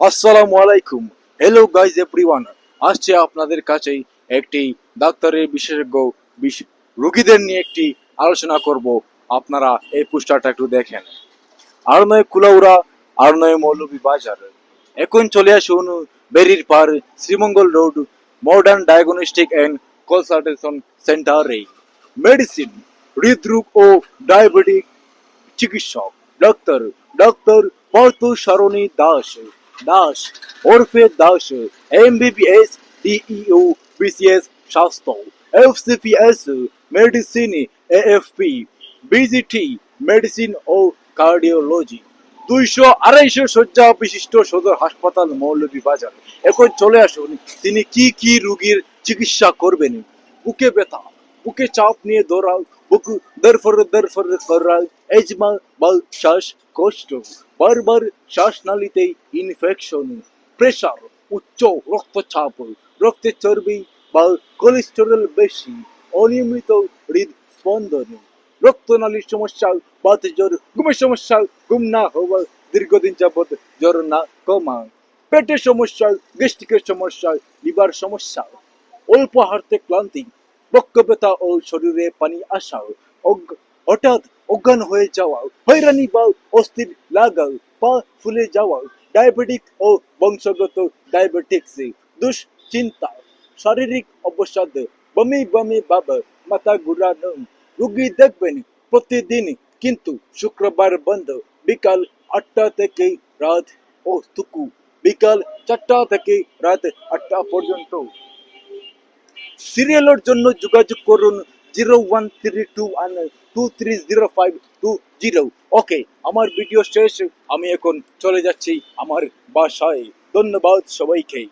আসসালামু আলাইকুম। Hello guys everyone. আসছে আপনাদের কাছেই একটি ডাক্তারের বিশেষজ্ঞ রোগীদের নিয়ে একটি আলোচনা করব। আপনারা এই পোস্টারটা একটু দেখেন। আর নয় কুলাউড়া, আর নয় মৌলভীবাজার। এখন চলে আসুন বেরির পার Sreemangal road modern diagnostic and consultation সেন্টারে। মেডিসিন, হৃদরোগ ও ডায়াবেটিক চিকিৎসক ডাক্তার ডক্টর পার্থ সারণী দাস দাস ওরফে দাস, এমবিবিএস, ডিইউ, বিসিএস স্বাস্থ্য, FCPS medicine, AFP, BGT medicine ও কার্ডিওলজি। 200-250 শয্যা বিশিষ্ট সদর হাসপাতাল মৌলভীবাজার। এখন চলে আসুন, তিনি কি কি রোগীর চিকিৎসা করবেন। বুকে ব্যথা, বুকে চাপ নিয়ে দৌড়াও, বুক দরফর এজমা বা শ্বাসকষ্ট, বারবার শ্বাসনালীতে ইনফেকশন, প্রেশার, উচ্চ রক্তচাপ, রক্তে চর্বি বা কোলেস্টেরল বেশি, অনিয়মিত হৃদস্পন্দন, রক্তনালীর সমস্যা, বাত জ্বর, ঘুমের সমস্যা, ঘুম না হওয়া, দীর্ঘদিন যাবত জ্বর না কমা, পেটের সমস্যা, গ্যাস্ট্রিকের সমস্যা, লিভার সমস্যা, অল্প হাঁটতে ক্লান্তি, বক্ষ ব্যথা ও শরীরে পানি আসা, হঠাৎ অজ্ঞান হয়ে যাওয়া, হয়রানি বা অস্থির লাগা, পা ফুলে যাওয়া, ডায়াবেটিক ও বংশগত ডায়াবেটিক্স, দুশ্চিন্তা, শারীরিক অবসাদ, বমি বমি ভাব, মাথা ঘুরানো। রুগী দেখবেন প্রতিদিন, কিন্তু শুক্রবার বন্ধ, বিকাল 8টা থেকে রাত বিকাল 4টা থেকে রাত 8টা পর্যন্ত। সিরিয়ালের জন্য যোগাযোগ করুন 01321230520। ওকে, আমার ভিডিও শেষ, আমি এখন চলে যাচ্ছি আমার বাসায়। ধন্যবাদ সবাইকে।